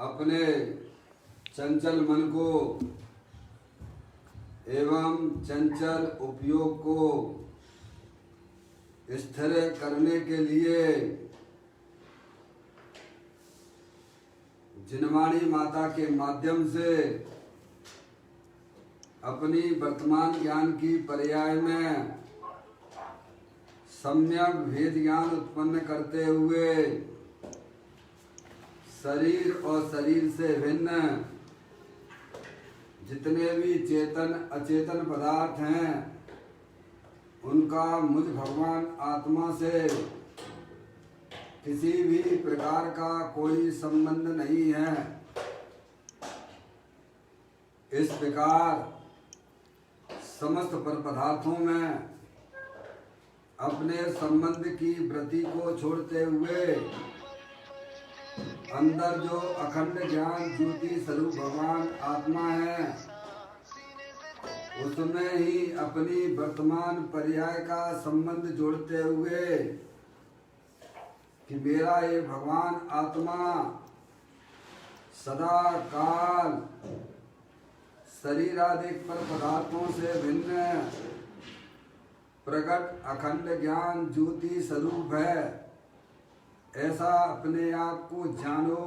अपने चंचल मन को एवं चंचल उपयोग को स्थिर करने के लिए जिनवाणी माता के माध्यम से अपनी वर्तमान ज्ञान की पर्याय में सम्यक भेद ज्ञान उत्पन्न करते हुए शरीर और शरीर से भिन्न जितने भी चेतन अचेतन पदार्थ हैं उनका मुझ भगवान आत्मा से किसी भी प्रकार का कोई संबंध नहीं है। इस प्रकार समस्त पर पदार्थों में अपने संबंध की वृत्ति को छोड़ते हुए अंदर जो अखंड ज्ञान ज्योति स्वरूप भगवान आत्मा है उसमें ही अपनी वर्तमान पर्याय का संबंध जोड़ते हुए कि मेरा ये भगवान आत्मा सदा काल शरीर आदि पर पदार्थों से भिन्न प्रकट अखंड ज्ञान ज्योति स्वरूप है, ऐसा अपने आप को जानो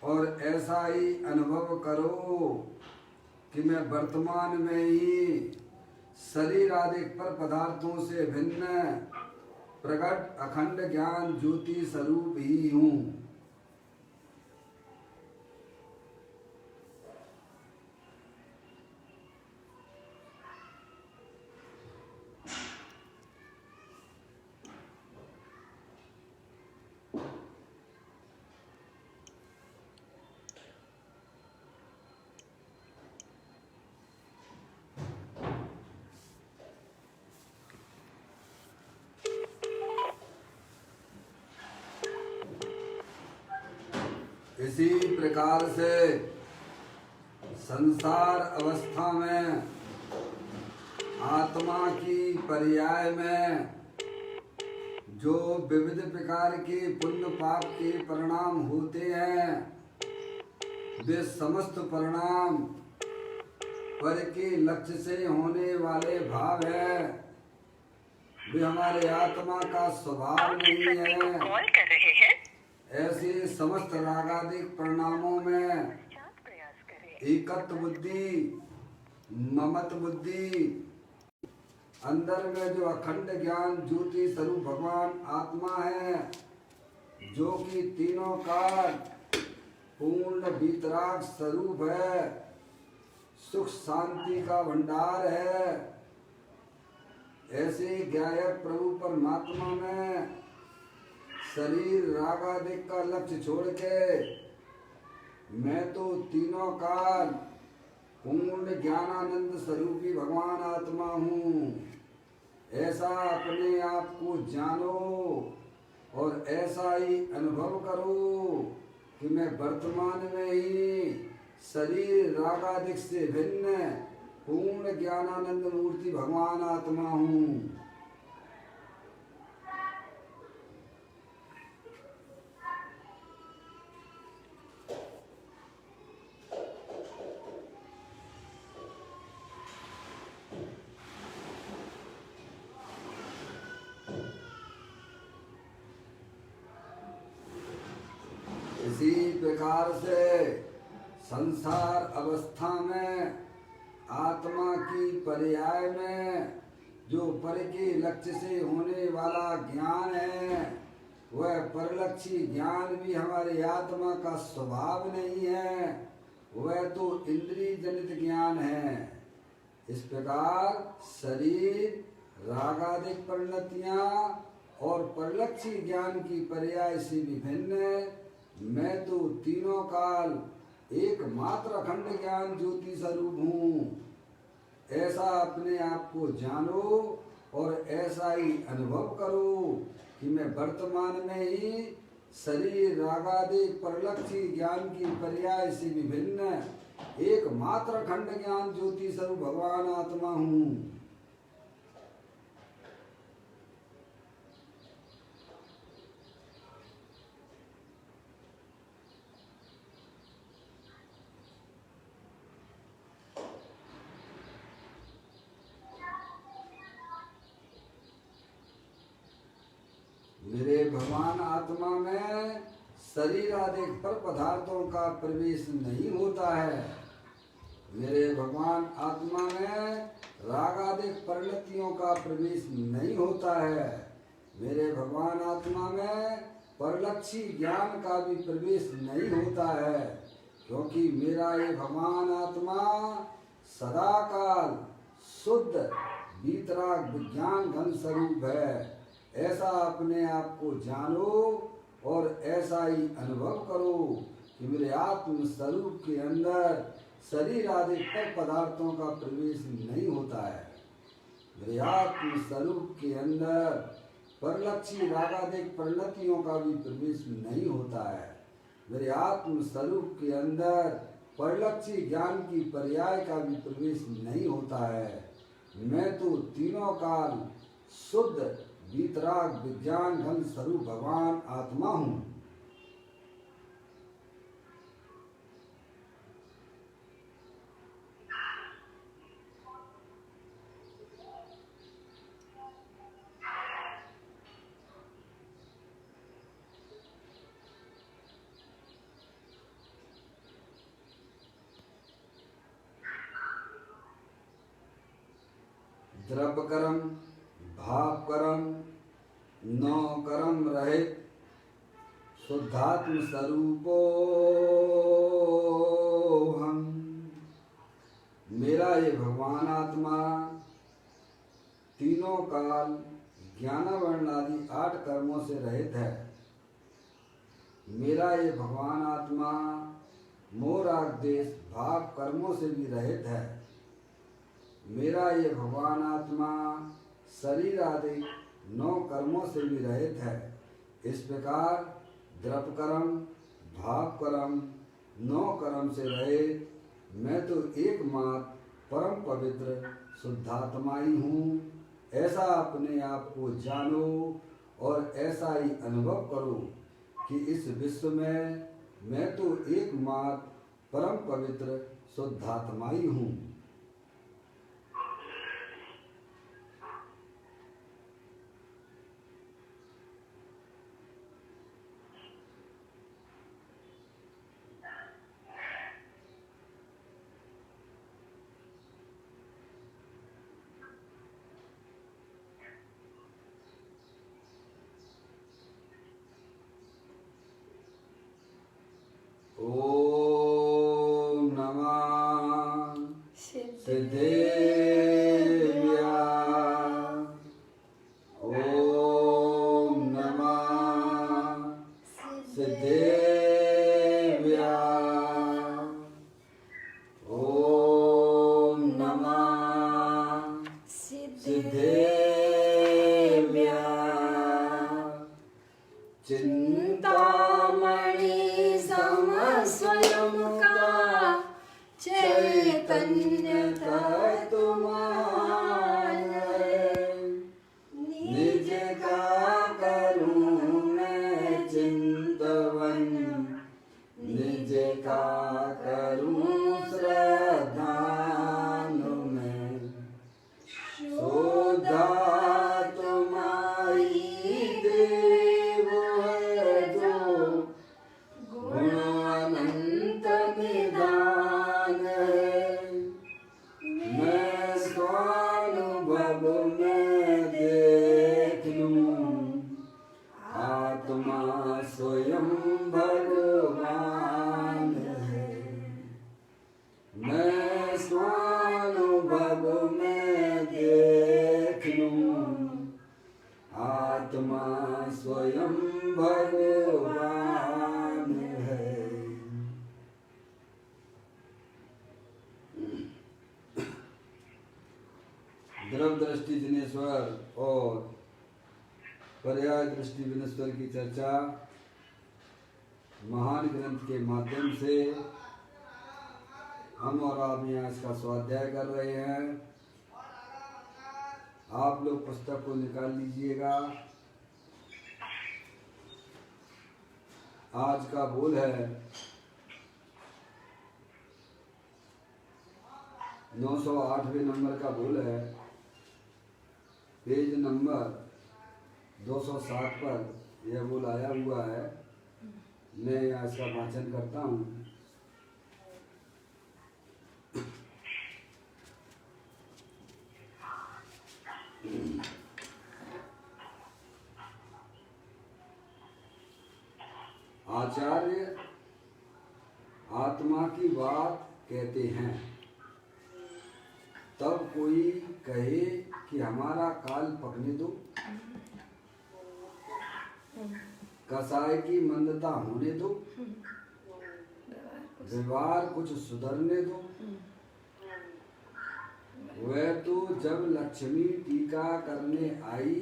और ऐसा ही अनुभव करो कि मैं वर्तमान में ही शरीर आदि पर पदार्थों से भिन्न प्रकट अखंड ज्ञान ज्योति स्वरूप ही हूँ। इसी प्रकार से संसार अवस्था में आत्मा की पर्याय में जो विविध प्रकार के पुण्य पाप के परिणाम होते हैं वे समस्त परिणाम पर के लक्ष्य से होने वाले भाव है, वे हमारे आत्मा का स्वभाव नहीं है। कॉल कर रहे हैं ऐसे समस्त रागादिक परिणामों में एकत्व बुद्धि ममत बुद्धि अंदर में जो अखंड ज्ञान ज्योति स्वरूप भगवान आत्मा है जो कि तीनों काल पूर्ण वितराग स्वरूप है, सुख शांति का भंडार है, ऐसे ज्ञायक प्रभु परमात्मा में शरीर रागादिक का लक्ष्य छोड़ के मैं तो तीनों काल पूर्ण ज्ञानानंद स्वरूपी भगवान आत्मा हूँ, ऐसा अपने आप को जानो और ऐसा ही अनुभव करो कि मैं वर्तमान में ही शरीर रागादिक से भिन्न पूर्ण ज्ञानानंद मूर्ति भगवान आत्मा हूँ। इसी प्रकार से संसार अवस्था में आत्मा की पर्याय में जो पर के लक्ष्य से होने वाला ज्ञान है वह परलक्षी ज्ञान भी हमारी आत्मा का स्वभाव नहीं है, वह तो इंद्रिय जनित ज्ञान है। इस प्रकार शरीर रागादिक परिणतियां और परलक्षी ज्ञान की पर्याय से विभिन्न मैं तो तीनों काल एकमात्र अखंड ज्ञान ज्योति स्वरूप हूँ, ऐसा अपने आप को जानो और ऐसा ही अनुभव करो कि मैं वर्तमान में ही शरीर रागादिक परलक्षी ज्ञान की पर्याय से विभिन्न एकमात्र अखंड ज्ञान ज्योति स्वरूप भगवान आत्मा हूँ। भगवान आत्मा में शरीर आदि पर पदार्थों का प्रवेश नहीं होता है। मेरे भगवान आत्मा में राग आदि परिणतियों का प्रवेश नहीं होता है। मेरे भगवान आत्मा में परलक्षी ज्ञान का भी प्रवेश नहीं होता है, क्योंकि मेरा ये भगवान आत्मा सदाकाल शुद्ध वीतराग विज्ञान घन स्वरूप है। ऐसा अपने आप को जानो और ऐसा ही अनुभव करो कि मेरे आत्म स्वरूप के अंदर शरीर आदि पर पदार्थों का प्रवेश नहीं होता है। मेरे आत्म स्वरूप के अंदर परलक्षी रागादिक परिणतियों का भी प्रवेश नहीं होता है। मेरे आत्म स्वरूप के अंदर परलक्षी ज्ञान की पर्याय का भी प्रवेश नहीं होता है। मैं तो तीनों काल शुद्ध वीतराग विज्ञान घन स्वरूप भगवान आत्मा हूँ। द्रव्य कर्म भाव कर्म नौ कर्म रहित शुद्धात्म स्वरूपो हम। मेरा ये भगवान आत्मा तीनों काल ज्ञानावरण आदि 8 कर्मों से रहित है। मेरा ये भगवान आत्मा मोह राग द्वेष भाव कर्मों से भी रहित है। मेरा ये भगवान आत्मा शरीर आदि 9 कर्मों से भी रहित है। इस प्रकार द्रव्य कर्म भाव कर्म 9 कर्म से रहित मैं तो एकमात्र परम पवित्र शुद्धात्मा ही हूँ। ऐसा अपने आप को जानो और ऐसा ही अनुभव करो कि इस विश्व में मैं तो एकमात्र परम पवित्र शुद्धात्मा ही हूँ। ओम नमः सिद्धेभ्या। ओम नमः सिद्धेभ्या। ओम नमः सिद्धेभ्या। चिंतामणि स्वयं का चैतन्य तत्वमान निज का करूं मैं चिंतवन, निज का करूं श्रद्धान में। शोधा तुम्हारी देव है जो गुण अनंत निदान है। मैं स्वानुभव में देख लूं आत्मा स्वयं भगवान है। मैं स्वानुभव में देख लूं आत्मा स्वयं भगवान है। द्रव्य दृष्टि जिनेश्वर और पर्याय दृष्टि विनेश्वर की चर्चा महान ग्रंथ के माध्यम से हम और आप यहाँ इसका स्वाध्याय कर रहे हैं। आप लोग पुस्तक को निकाल लीजिएगा। आज का बोल है 908वें नंबर का बोल है, पेज नंबर 207 पर यह वो लाया हुआ है, मैं यहाँ इसका वाचन करता हूँ। आचार्य आत्मा की बात कहते हैं, तब कोई कहे कि हमारा काल पकने दो, कसाय की मंदता होने दो, व्यवहार कुछ सुधरने दो। वह तो जब लक्ष्मी टीका करने आई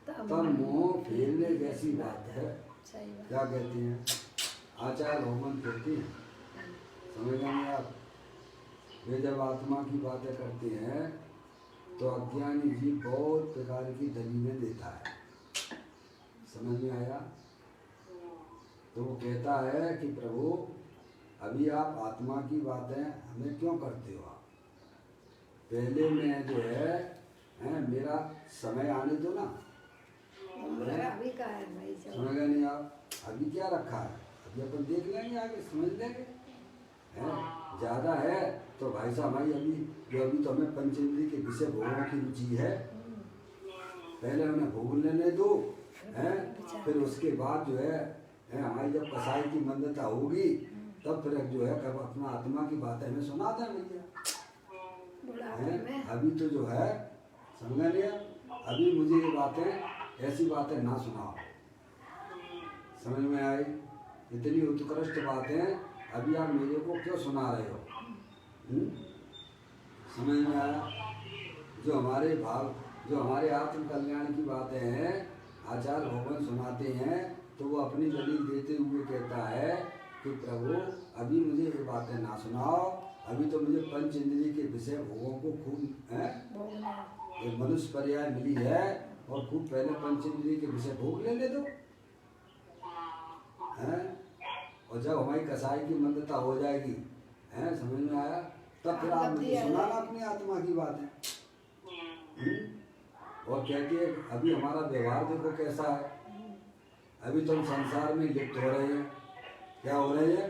तब मोह फेरने जैसी बात है। क्या कहते हैं आचार्य भगवान कहते हैं, समझ गए आप? वे जब आत्मा की बातें करते हैं तो अज्ञानी जी बहुत प्रकार की दलीलें देता है, समझ में आया? तो वो कहता है कि प्रभु अभी आप आत्मा की बातें हमें क्यों करते हो? आप पहले मैं जो है मेरा समय आने दो ना। अभी का है भाई, समझ गए नहीं आप? अभी क्या रखा है, अभी अपन देख लेंगे, आगे समझ लेंगे। ज़्यादा है तो भाई साहब भाई अभी तो हमें पंचेंद्रिय के विषय भोगों की रुचि है, पहले उन्हें भोग लेने दो, फिर उसके बाद जो है हमारी जब कसाई की मंदता होगी तब फिर जो है कब अपना आत्मा की बातें हमें सुना दें भैया। अभी तो जो है समझ लिया, अभी मुझे ये बातें ऐसी बातें ना सुनाओ। समझ में आई? इतनी उत्कृष्ट बातें अभी आप मेरे को क्यों सुना रहे हो? समझ में आया? जो हमारे आत्म कल्याण की बातें हैं आचार्य भगवान सुनाते हैं, तो वो अपनी दलील देते हुए कहता है कि प्रभु अभी मुझे ये बातें ना सुनाओ, अभी तो मुझे पंच इंद्रिय के विषय भोगों को खूब एक मनुष्य पर्याय मिली है और खूब पहले पंच इंद्रिय के विषय भोग लेने दो, और जब हमारी कसाई की मंदता हो जाएगी, समझ में आया, तब फिर आप मुझे सुनाना अपनी आत्मा की बातें। और कहती है अभी हमारा व्यवहार देखो कैसा है, अभी तो हम संसार में लिप्त हो रहे हैं। क्या हो रहे हैं?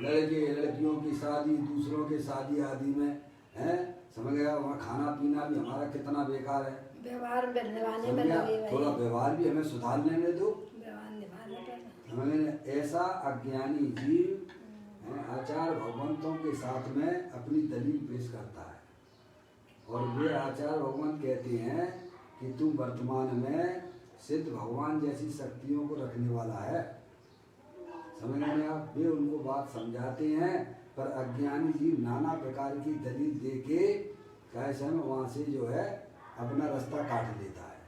लड़के लड़कियों की शादी, दूसरों की शादी आदि में समझ गया, वहाँ खाना पीना भी हमारा कितना बेकार है। व्यवहार निभाने में लगे, थोड़ा व्यवहार भी हमें सुधार लेने दो। ऐसा अज्ञानी जीव आचार्य भगवंतों के साथ में अपनी दलील पेश करता है, और वे आचार्य भगवान कहते हैं कि तू वर्तमान में सिद्ध भगवान जैसी शक्तियों को रखने वाला है। समझ में आप? वे उनको बात समझाते हैं, पर अज्ञानी जीव नाना प्रकार की दलील दे के कैसे में वहाँ से जो है अपना रास्ता काट लेता है।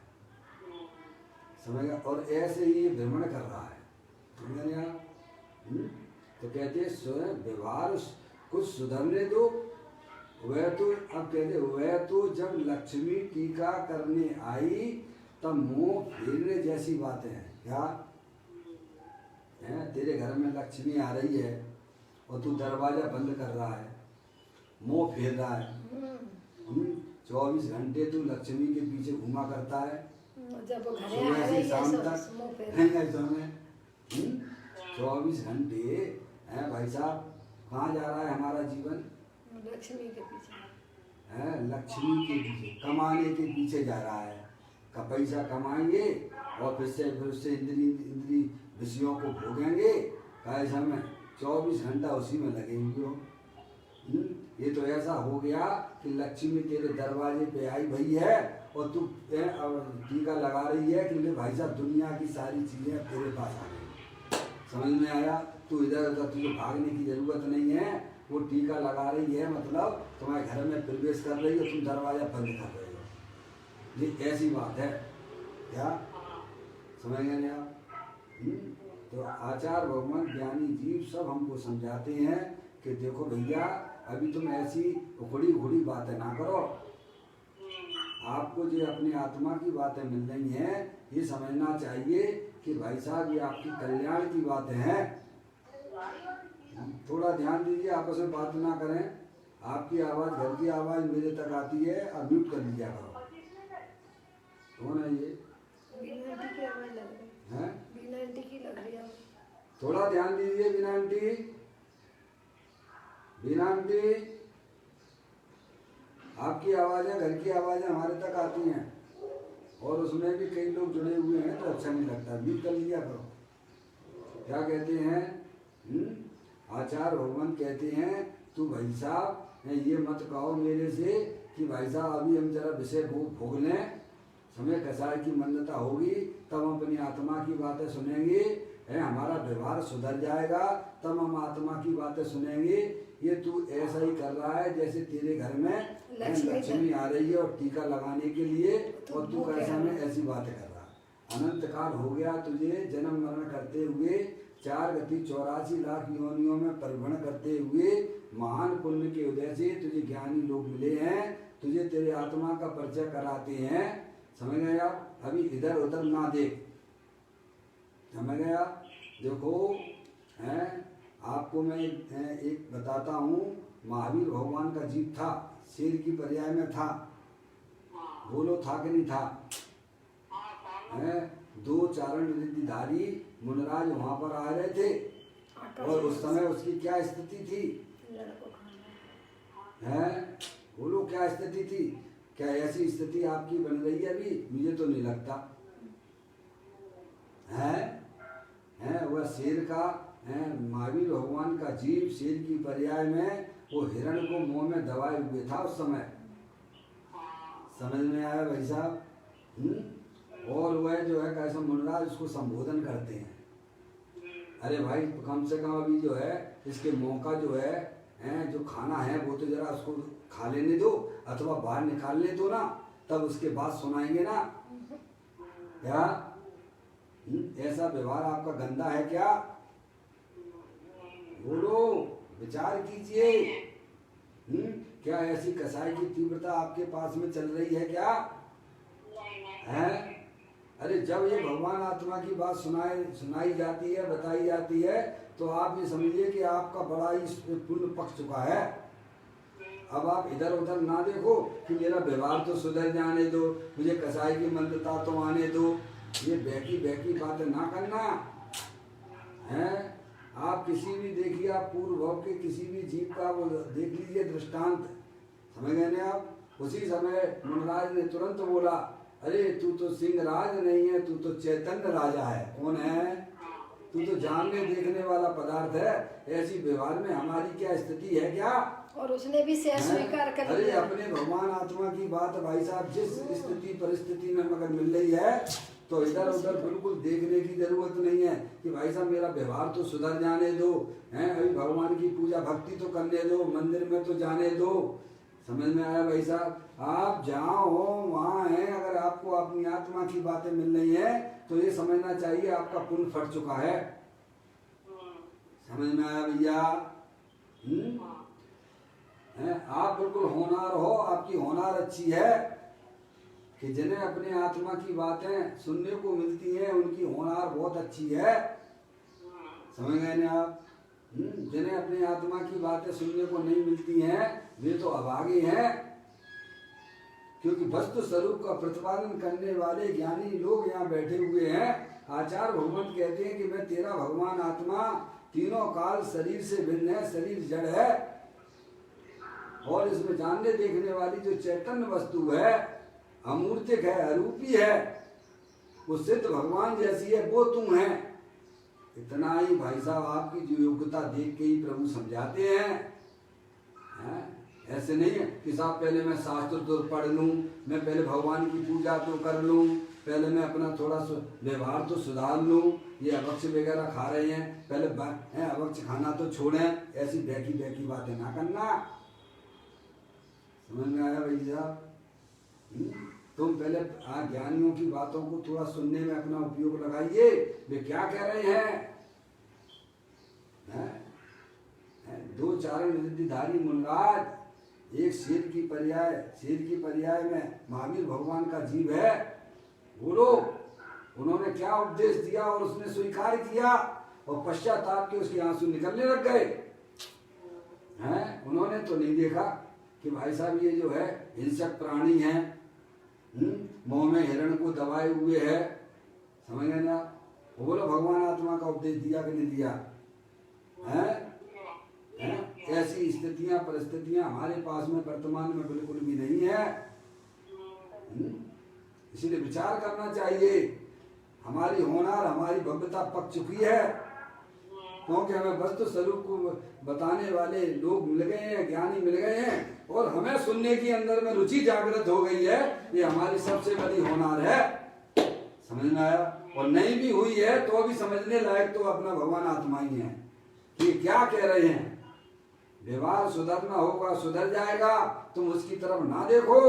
समझ गया? और ऐसे ही भ्रमण कर रहा है। समझ गया? तो कहते हैं स्वयं व्यवहार कुछ सुधरने दो। वह तो अब कहते वह तो जब लक्ष्मी टीका करने आई तब मुंह फेरने जैसी बातें हैं। क्या तेरे घर में लक्ष्मी आ रही है और तू दरवाजा बंद कर रहा है, मुंह फेर रहा है, 24 घंटे तू लक्ष्मी के पीछे घुमा करता है, सुबह से शाम तक 24 घंटे हैं भाई साहब। कहाँ जा रहा है हमारा जीवन? लक्ष्मी के पीछे लक्ष्मी के पीछे, कमाने के पीछे जा रहा है। का पैसा कमाएंगे और फिर उससे इंद्री विषयों को भोगेंगे। कैसा में 24 घंटा उसी में लगेंगे हो। ये तो ऐसा हो गया कि लक्ष्मी तेरे दरवाजे पे आई भई है और तू टीका लगा रही है कि भाई साहब दुनिया की सारी चीज़ें तेरे पास आ गई। समझ में आया? तू इधर उधर तुझे भागने की जरूरत नहीं है, वो टीका लगा रही है, मतलब तुम्हारे घर में प्रवेश कर रही है, तुम दरवाजा बंद कर रहे हो। ये ऐसी बात है क्या? समझ गए नहीं आप? तो आचार्य भगवान ज्ञानी जीव सब हमको समझाते हैं कि देखो भैया अभी तुम ऐसी उखड़ी उखड़ी बातें ना करो। आपको जो अपनी आत्मा की बातें मिल रही हैं ये समझना चाहिए कि भाई साहब ये आपकी कल्याण की बातें हैं। थोड़ा ध्यान दीजिए, आपस में बात ना करें। आपकी आवाज़, घर की आवाज़ मेरे तक आती है, अब म्यूट कर लीजिए करो। कौन है ये? बिना आंटी की आवाज लग रही हैं? बिना आंटी की लग रही है। थोड़ा ध्यान दीजिए बीना आंटी। बीना आंटी, आपकी आवाज़ें, घर की आवाज़ें हमारे तक आती हैं और उसमें भी कई लोग जुड़े हुए हैं तो अच्छा नहीं लगता। म्यूट कर लिया करो। क्या कहते हैं? आचार्य भगवान कहते हैं तू भाई साहब ये मत कहो मेरे से कि भाई साहब अभी हम जरा विषय भोग लें, समय कसाय की मन्नता होगी तब हम अपनी आत्मा की बातें सुनेंगे, है हमारा व्यवहार सुधर जाएगा तब हम आत्मा की बातें सुनेंगे। ये तू ऐसा ही कर रहा है जैसे तेरे घर में लक्ष्मी आ रही है और टीका लगाने के लिए और तू कैसा में ऐसी बातें कर रहा है। अनंत काल हो गया तुझे जन्म मरण करते हुए, 4 गति 84 लाख योनियों में परिभ्रमण करते हुए, महान पुण्य के उदय से तुझे ज्ञानी लोग मिले हैं, तुझे तेरे आत्मा का परिचय कराते हैं। समझ गए आप? अभी इधर उधर ना देख। समझ गया? देखो हैं, आपको मैं एक बताता हूँ। महावीर भगवान का जीव था, शेर की पर्याय में था। बोलो था कि नहीं था? हैं, 2 चारण रिद्धिधारी मुनराज वहां पर आ रहे थे और उस समय उसकी क्या स्थिति थी? हैं, बोलो क्या स्थिति थी? क्या ऐसी स्थिति आपकी बन रही है अभी? मुझे तो नहीं लगता है। वह शेर का है, महावीर भगवान का जीव शेर की पर्याय में वो हिरण को मुंह में दबाए हुए था उस समय। समझ में आया भाई साहब? और वह जो है कैसा मुनराज उसको संबोधन करते हैं, अरे भाई कम से कम अभी जो है इसके मुंह का जो है जो खाना है वो तो जरा उसको खा लेने दो अथवा बाहर निकालने दो ना, तब उसके बाद सुनाएंगे ना। क्या ऐसा व्यवहार आपका गंदा है क्या? बोलो, विचार कीजिए। क्या ऐसी कसाई की तीव्रता आपके पास में चल रही है क्या? है? अरे जब ये भगवान आत्मा की बात सुनाई जाती है, बताई जाती है, तो आप ये समझिए कि आपका बड़ा ही पुण्य पक चुका है। अब आप इधर उधर ना देखो कि मेरा व्यवहार तो सुधर जाने दो, मुझे कसाई की मंदता तो आने दो, ये बहकी बातें ना करना है। आप किसी भी देखिए, आप पूर्व भाव के किसी भी जीव का वो देख लीजिए दृष्टांत। समझ गए ना आप? उसी समय मुनराज ने तुरंत बोला, अरे तू तो सिंह राज नहीं है, तू तो चैतन्य राजा है। कौन है? तू तो जानने देखने वाला पदार्थ है। ऐसी व्यवहार में हमारी क्या स्थिति है क्या? और उसने भी स्वीकार कर लिया। अरे अपने भगवान आत्मा की बात भाई साहब, जिस स्थिति परिस्थिति में मगर मिल रही है तो इधर उधर बिल्कुल देखने की जरूरत नहीं है कि भाई साहब मेरा व्यवहार तो सुधर जाने दो, हैं अभी भगवान की पूजा भक्ति तो करने दो, मंदिर में तो जाने दो। समझ में आया भाई साहब? आप जहाँ हो वहाँ हैं, अगर आपको अपनी आत्मा की बातें मिल रही है तो ये समझना चाहिए आपका पुण्य फट चुका है। समझ में आया भैया? आप बिल्कुल होनार हो, आपकी होनार अच्छी है कि जिन्हें अपने आत्मा की बातें सुनने को मिलती हैं उनकी होनार बहुत अच्छी है। समझ गए ना आप? जिन्हें अपनी आत्मा की बातें सुनने को नहीं मिलती हैं वे तो अभागे हैं, क्योंकि वस्तु स्वरूप का प्रतिपादन करने वाले ज्ञानी लोग यहाँ बैठे हुए हैं। आचार्य भगवान कहते हैं कि मैं तेरा भगवान आत्मा तीनों काल शरीर से भिन्न है, शरीर जड़ है और इसमें जानने देखने वाली जो चैतन्य वस्तु है अमूर्तिक है, अरूपी है, वो सिद्ध भगवान जैसी है, वो तुम है। इतना ही भाई साहब आपकी जो योग्यता देख के ही प्रभु समझाते हैं। ऐसे नहीं है कि साहब पहले मैं शास्त्र तो पढ़ लूँ, मैं पहले भगवान की पूजा तो कर लूँ, पहले मैं अपना थोड़ा व्यवहार तो सुधार लूँ, ये अभक्ष वगैरह खा रहे हैं पहले अभक्ष खाना तो छोड़ें, ऐसी बहकी बातें ना करना। समझ में आया भाई साहब? तुम पहले ज्ञानियों की बातों को थोड़ा सुनने में अपना उपयोग लगाइए, वे क्या कह रहे हैं। 2 चारण रिद्धिधारी मुनराज, एक शेर की पर्याय में महावीर भगवान का जीव है। बोलो, उन्होंने क्या उपदेश दिया और उसने स्वीकार किया और पश्चाताप के उसके आंसू निकलने लग गए। उन्होंने तो नहीं देखा कि भाई साहब ये जो है हिंसक प्राणी है, मुंह में हिरण को दबाए हुए है, समझ गए ना? वो बोलो भगवान आत्मा का उपदेश दिया कि नहीं दिया है? ऐसी स्थितियां परिस्थितियां हमारे पास में वर्तमान में बिल्कुल भी नहीं है। इसीलिए विचार करना चाहिए। हमारी होनार हमारी भव्यता पक चुकी है, क्योंकि हमें वस्तु स्वरूप को बताने वाले लोग मिल गए हैं, ज्ञानी मिल गए हैं, और हमें सुनने की अंदर में रुचि जागृत हो गई है। ये हमारी सबसे बड़ी होनार है। समझ में आया? और नहीं भी हुई है तो भी समझने लायक तो अपना भगवान आत्मा ही है कि क्या कह रहे हैं। व्यवहार सुधरना होगा, सुधर जाएगा, तुम उसकी तरफ ना देखो,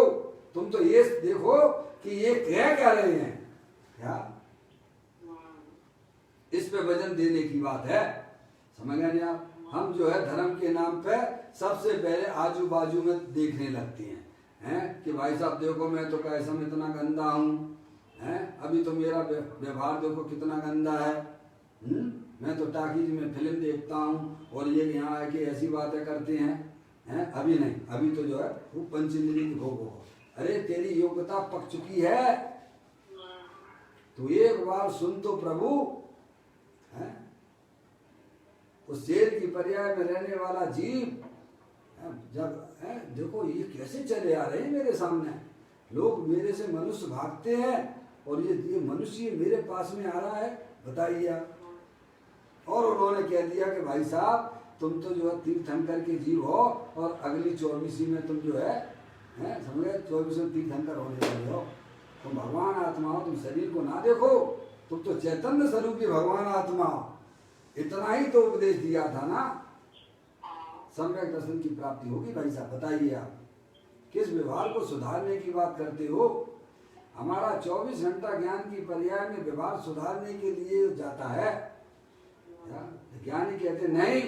तुम तो ये देखो कि ये क्या रहे हैं। क्या इस पे वजन देने की बात है। समझ गए ना आप? हम जो है धर्म के नाम पे सबसे पहले आजू बाजू में देखने लगते हैं कि भाई साहब देखो मैं तो कैसा में इतना गंदा हूँ, अभी तो मेरा व्यवहार देखो कितना गंदा है। मैं तो टाकीज में फिल्म देखता हूँ और ये यहाँ आके ऐसी बातें करते हैं। अभी नहीं, अभी तो जो है वो पंचेंद्रिय भोग हो। अरे तेरी योग्यता पक चुकी है, तो एक बार सुन तो प्रभु। उस शेर की पर्याय में रहने वाला जीव जब देखो ये कैसे चले आ रहे हैं मेरे सामने, लोग मेरे से मनुष्य भागते हैं और ये मनुष्य मेरे पास में आ रहा है, बताइए आप। और उन्होंने कह दिया कि भाई साहब तुम तो जो है तीर्थंकर के जीव हो और अगली 24वीं में तुम जो है समझे 24वें तीर्थंकर होने वाले हो। तुम भगवान आत्मा हो, तुम शरीर को ना देखो, तुम तो चैतन्य स्वरूपी भगवान आत्मा हो। इतना ही तो उपदेश दिया था ना। सम्यक दर्शन की प्राप्ति होगी। भाई साहब बताइए आप किस व्यवहार को सुधारने की बात करते हो? हमारा 24 घंटा ज्ञान की पर्याय में व्यवहार सुधारने के लिए जाता है। ज्ञानी कहते नहीं,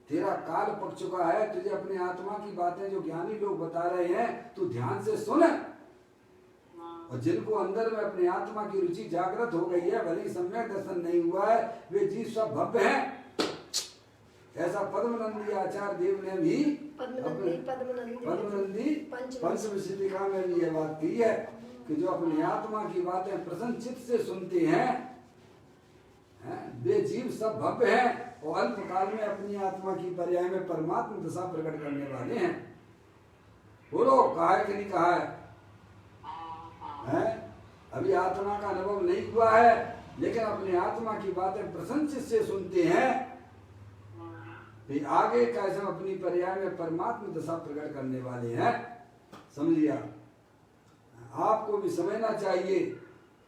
तेरा काल पक चुका है, तुझे अपने आत्मा की बातें जो ज्ञानी लोग बता रहे हैं तू ध्यान से सुन। और जिनको अंदर में अपने आत्मा की रुचि जागृत हो गई है, भले ही सम्यक दर्शन नहीं हुआ है, वे जीव सब भव्य हैं। ऐसा पद्मनंदी आचार्य देव ने भी पद्मनंदी पंचविंशतिका में भी यह बात की है कि जो अपनी आत्मा की बातें प्रसन्न चित्त से सुनते हैं वे जीव सब भव्य हैं और अल्प काल में अपनी आत्मा की पर्याय में परमात्मा दशा प्रकट करने वाले हैं। बोलो कहा है कि नहीं कहा है? अभी आत्मा का अनुभव नहीं हुआ है, लेकिन अपनी आत्मा की बातें प्रसन्न चित्त से सुनते हैं, फिर आगे कैसे अपनी पर्याय में परमात्मा दशा प्रकट करने वाले हैं। समझिए आपको भी समझना चाहिए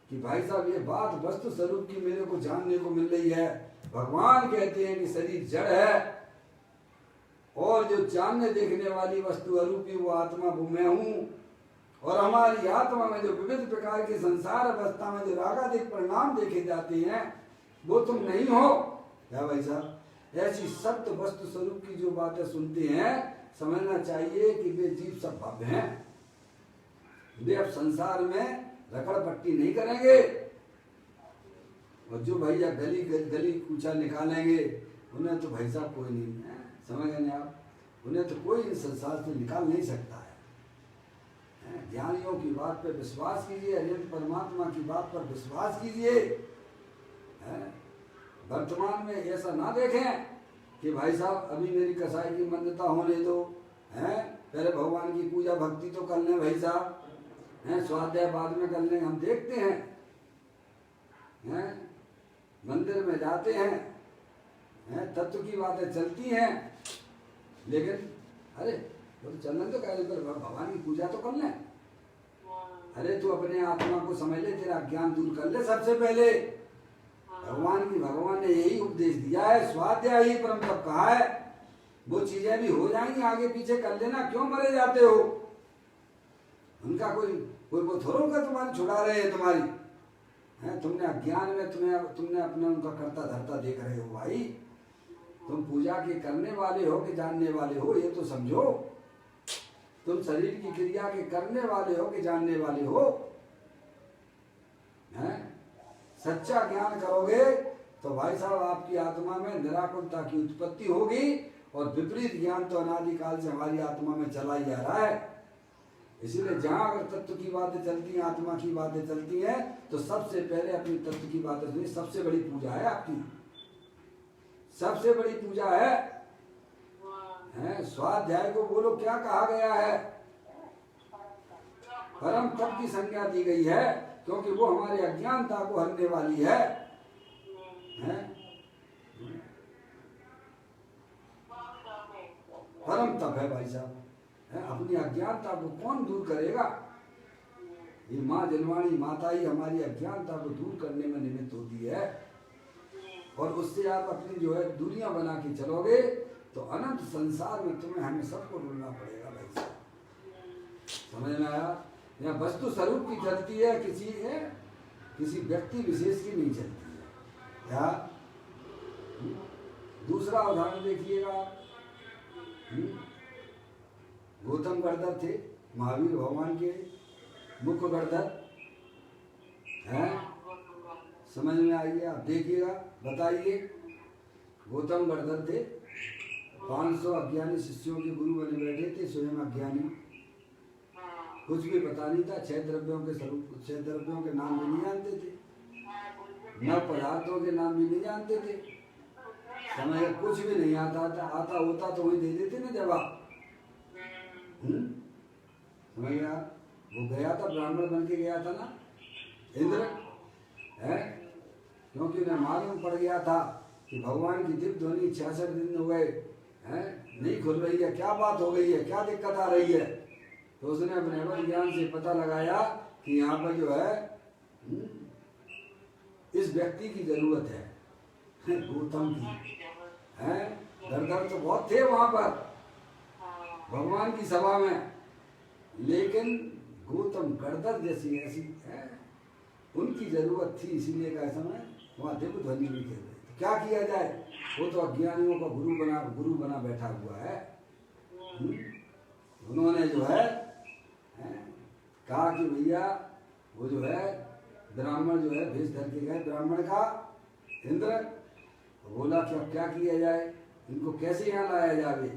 कि भाई साहब ये बात वस्तु स्वरूप की मेरे को जानने को मिल रही है। भगवान कहते हैं कि शरीर जड़ है और जो जानने देखने वाली वस्तु अरूपी वो आत्मा वो मैं हूँ। और हमारी आत्मा में जो विविध प्रकार की संसार अवस्था में जो रागादिक परिणाम देखे जाते हैं वो तुम नहीं हो। क्या भाई साहब? ऐसी सत्य वस्तु स्वरूप की जो बातें सुनते हैं समझना चाहिए कि वे जीव सब भव्य हैं। वे अब संसार में रखड़ पट्टी नहीं करेंगे और जो भैया गली गली कूचा निकालेंगे उन्हें तो भाई साहब कोई नहीं है। समझ गए आप? उन्हें तो कोई इस संसार से निकाल नहीं सकता है। ज्ञानियों की बात पर विश्वास कीजिए, अनंत परमात्मा की बात पर विश्वास कीजिए। वर्तमान में ऐसा ना देखें कि भाई साहब अभी मेरी कसाई की मंदता होने दो, पहले भगवान की पूजा भक्ति तो कर लें भाई साहब, स्वाध्याय बाद में कर लें। हम देखते हैं मंदिर में जाते हैं, तत्व की बातें चलती हैं, लेकिन अरे तो चलने तो कह भगवान की पूजा तो कर लें। अरे तू अपने आत्मा को समझ ले, तेरा ज्ञान दूर कर ले। सबसे पहले भगवान ने यही उपदेश दिया है, स्वाध्याय ही परम तप कहा है। वो चीजें भी हो जाएंगी, आगे पीछे कर लेना, क्यों मरे जाते हो? उनका कोई थोड़ा का तुम्हारी छुड़ा रहे हैं तुम्हारी तुमने अज्ञान में तुमने अपने उनका करता धरता देख रहे हो। भाई तुम पूजा के करने वाले हो कि जानने वाले हो, ये तो समझो। तुम शरीर की क्रिया के करने वाले हो कि जानने वाले हो? सच्चा ज्ञान करोगे तो भाई साहब आपकी आत्मा में निराकुलता की उत्पत्ति होगी और विपरीत ज्ञान तो अनादिकाल से हमारी आत्मा में चला ही आ रहा है। इसीलिए जहाँ अगर तत्व की बातें चलती हैं, आत्मा की बातें चलती हैं, तो सबसे पहले अपनी तत्व की बातें सुनिए। सबसे बड़ी पूजा है आपकी, सबसे बड़ी पूजा है स्वाध्याय को बोलो क्या कहा गया है, परम तप की संज्ञा दी गई है, क्योंकि वो हमारी अज्ञानता को हरने वाली है? परम तप है भाई साहब। अपनी अज्ञानता को कौन दूर करेगा? ये माँ जलवाणी माता ही हमारी अज्ञानता को दूर करने में निमित्त होती है, और उससे आप अपनी जो है दूरियां बना के चलोगे तो अनंत संसार में तुम्हें हमें सबको ढूंढना पड़ेगा भाई साहब। समझ में आया? यहाँ वस्तु स्वरूप की चलती है, किसी व्यक्ति विशेष की नहीं चलती है। क्या दूसरा उदाहरण देखिएगा, गौतम गर्दर थे, महावीर भगवान के मुख्य गर्दर हैं, समझ में आइए? आप देखिएगा, बताइए। गौतम गर्दर थे, 500 अज्ञानी शिष्यों के गुरु बने बैठे थे, स्वयं अज्ञानी, कुछ भी पता नहीं था, 6 द्रव्यों के स्वरूप, 6 द्रव्यों के नाम भी नहीं जानते थे, 9 पदार्थों के नाम भी नहीं जानते थे, समझ, कुछ भी नहीं आता होता तो वही दे देते ना जवाब। समझ गया? वो गया था, ब्राह्मण बन के गया था ना इंद्र, है, क्योंकि उन्हें मालूम पड़ गया था कि भगवान की दिव्य ध्वनि 66 दिन हो गए हैं, नहीं खुल रही है, क्या बात हो गई है, क्या दिक्कत आ रही है? तो उसने अपने अवध ज्ञान से पता लगाया कि यहाँ पर जो है इस व्यक्ति की जरूरत है, गौतम की है। गर्दर तो बहुत थे वहां पर भगवान की सभा में, लेकिन गौतम गर्दर जैसी ऐसी है, उनकी जरूरत थी, इसीलिए का समय वहाँ दिव्य ध्वनि भी खेल रहे। तो क्या किया जाए? वो तो अज्ञानियों का गुरु बना बैठा हुआ है। उन्होंने जो है कहा कि भैया वो जो है ब्राह्मण जो है भेष धर के गए ब्राह्मण का इंद्र, बोला कि अब क्या किया जाए, इनको कैसे यहाँ लाया जाए?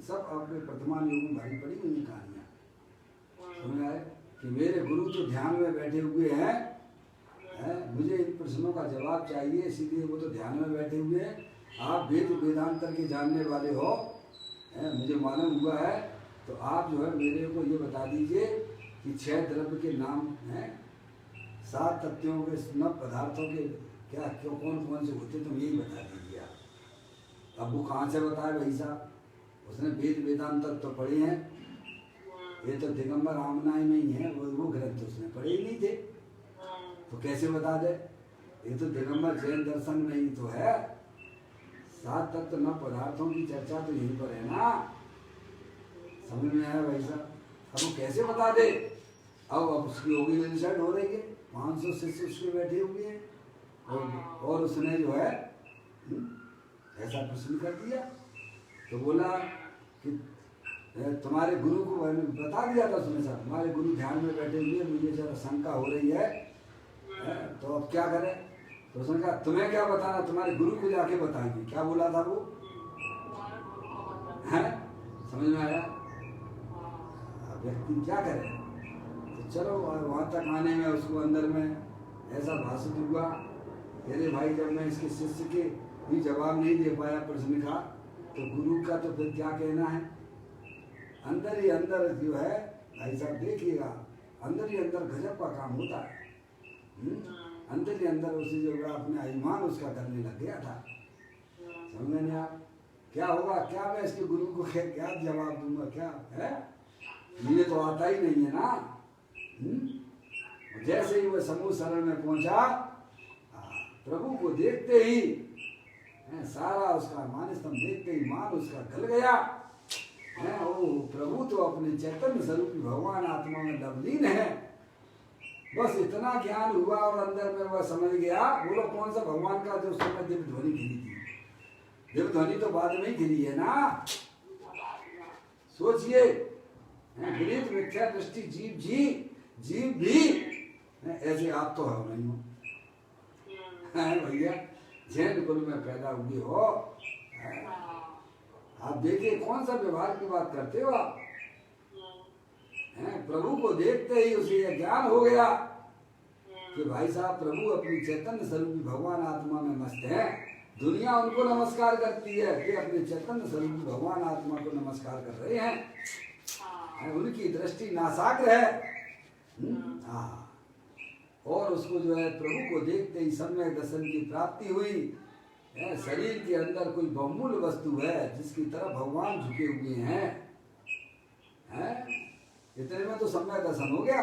सब अपने वर्तमान युग में भारी पड़ी उनकी कहानियाँ समझ आए कि मेरे गुरु तो ध्यान में बैठे हुए हैं, मुझे इन प्रश्नों का जवाब चाहिए, इसीलिए वो तो ध्यान में बैठे हुए हैं। आप वेद वेदांतर के जानने वाले हो, मुझे मालूम हुआ है, तो आप जो है मेरे को ये बता दीजिए कि 6 द्रव्य के नाम हैं, 7 तत्वों के 9 पदार्थों के क्या क्यों कौन कौन से होते, तुम यही बता दीजिए आप। अब वो कहाँ से बताए भाई साहब? उसने वेद वेदांतर तो पढ़े हैं, ये तो दिगंबर रामनाय में ही है, वो ग्रंथ उसने पढ़े ही नहीं थे, तो कैसे बता दे? ये तो दिगंबर जैन दर्शन में ही तो है, 7 तत्व 9 पदार्थों की चर्चा तो यहीं पर है ना। समझ में आया भाई साहब? अब वो कैसे बता दे? अब उसकी होगी इंसल्ट हो रही है, 500 शिष्य उसके बैठे हुए हैं, और उसने जो है ऐसा प्रश्न कर दिया। तो बोला कि तुम्हारे गुरु को मैंने बता दिया था उसने, साहब तुम्हारे गुरु ध्यान में बैठे हुए, मुझे जरा शंका हो रही है, तो अब क्या करें? तो उसने कहा तुम्हें क्या बताना, तुम्हारे गुरु को जाके बताएंगे। क्या बोला था वो? है समझ में आया? व्यक्ति क्या करे? तो चलो वहां तक आने में उसको अंदर में ऐसा भाषित हुआ, अरे भाई जब मैं इसके शिष्य के भी जवाब नहीं दे पाया प्रश्न का, तो गुरु का तो फिर क्या कहना है? अंदर ही अंदर जो है भाई साहब देखिएगा, अंदर ही अंदर गजब का काम होता है। अंदर ही अंदर उसी जो अपने अभिमान उसका करने लग गया था। समझ में आप? क्या होगा, क्या मैं इसके गुरु को क्या जवाब दूंगा? क्या है, मुझे तो आता ही नहीं है ना। जैसे ही वह समूह शरण में पहुंचा, प्रभु को देखते ही सारा उसका मान स्तंभ देखते ही मान उसका गल गया। ओ प्रभु तो अपने चैतन्य स्वरूप भगवान आत्मा में लवलीन है। बस इतना ज्ञान हुआ और अंदर में वह समझ गया। बोलो कौन सा भगवान का जो समय दिव्य ध्वनि गिरी थी? दिव्य ध्वनि तो बाद में ही गिरी है ना। सोचिए, विनीत मिथ्या दृष्टि जीव भी ऐसे आप तो हो नहीं हो भैया, जैन कुल में पैदा हुए हो। आप देखिए कौन सा व्यवहार की बात करते हो आप? प्रभु को देखते ही उसे यह ज्ञान हो गया कि भाई साहब प्रभु अपनी चैतन्य स्वरूपी भगवान आत्मा में मस्त है। दुनिया उनको नमस्कार करती है, वे अपने चैतन्य स्वरूपी भगवान आत्मा को नमस्कार कर रहे हैं। उनकी दृष्टि नासाग्र है। हाँ, और उसको जो है प्रभु को देखते ही सम्यक दर्शन की प्राप्ति हुई। शरीर के अंदर कोई बहुमूल्य वस्तु है जिसकी तरफ भगवान झुके हुए हैं। इतने में तो सम्यक दर्शन हो गया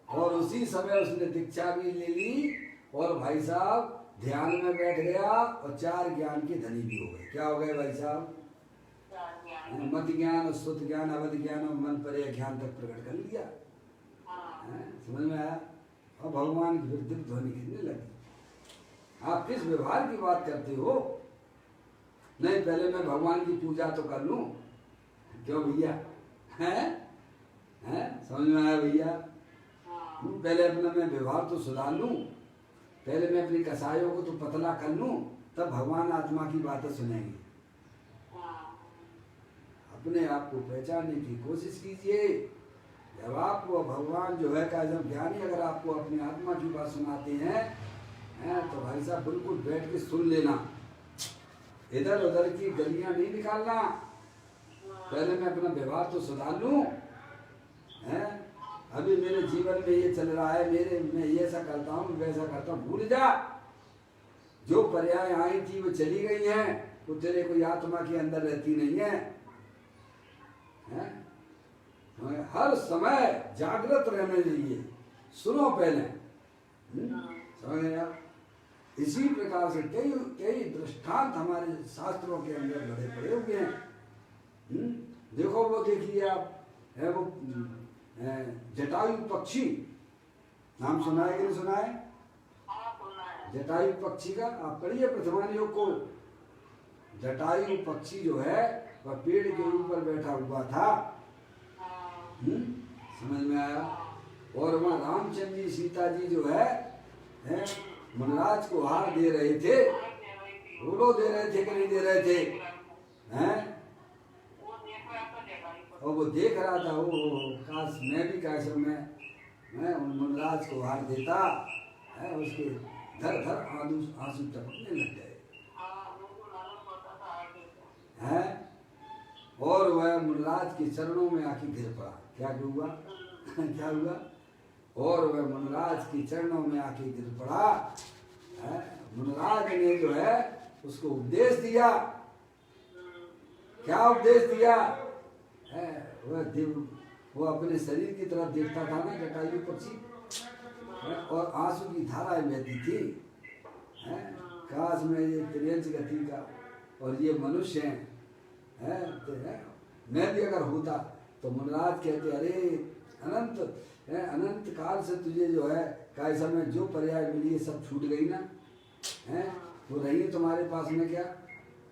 और उसी समय उसने दीक्षा भी ले ली और भाई साहब ध्यान में बैठ गया और 4 ज्ञान के धनी भी हो गए। क्या हो गए भाई साहब? मत ज्ञान, स्तुत ज्ञान, अवध ज्ञान और मन पर ज्ञान तक प्रकट कर लिया। समझ में आया? और भगवान की फिर दिल ध्वनि खिलने लगी। आप किस व्यवहार की बात करते हो? नहीं, पहले मैं भगवान की पूजा तो कर लूं। क्यों भैया? समझ में आया भैया? पहले अपना मैं व्यवहार तो सुधार लूं, पहले मैं अपनी कसायों को तो पतला कर लूं, तब भगवान आत्मा की बातें सुनेंगे। अपने आप को पहचानने की कोशिश कीजिए। जब आपको भगवान जो है का जब ज्ञानी अगर आपको अपनी आत्मा की बात सुनाते हैं तो भाई साहब बिल्कुल बैठ के सुन लेना, इधर उधर की गलियां नहीं निकालना। पहले मैं अपना व्यवहार तो सुधार लूं। अभी मेरे जीवन में ये चल रहा है, मैं ये ऐसा करता हूँ, वैसा करता हूँ, भूल जा। जो पर्याय आई थी वो चली गई हैं, वो तेरे कोई आत्मा के अंदर रहती नहीं है। हर समय जागृत रहने लिए सुनो पहले। समझ गए आप? इसी प्रकार से कई कई दृष्टांत हमारे शास्त्रों के अंदर लड़े पड़े हुए हैं। देखो वो देखिए आप, है वो जटायु पक्षी, नाम सुना है कि नहीं सुना है? जटायु पक्षी का आप पढ़िए प्रथमान योग को। जटायु पक्षी जो है वह पेड़ के ऊपर बैठा हुआ था। समझ में आया? और वहाँ रामचंद्र जी सीता जी जो है मनराज को हार दे रहे थे। बोलो दे रहे थे कि नहीं दे रहे थे? और वो देख रहा था, वो काश मैं भी कैसे मैं उन मनराज को हार देता। उसके धर धर आंसू टपकने लग गए। और वह मनराज के चरणों में आके गिर पड़ा। क्या हुआ? क्या हुआ? और वह मनराज के चरणों में आके गिर पड़ा। मनराज ने जो है उसको उपदेश दिया। क्या उपदेश दिया? वो अपने शरीर की तरफ देखता था ना जटायु पक्षी, और आंसू की धाराएं बहती थी। काश में ये त्रियंच गति का और ये मनुष्य हैं, मैं भी अगर होता तो मनराज कहते अरे अनंत काल से तुझे जो है कैसा में जो पर्याय मिली है सब छूट गई ना। वो रही है तुम्हारे पास में क्या?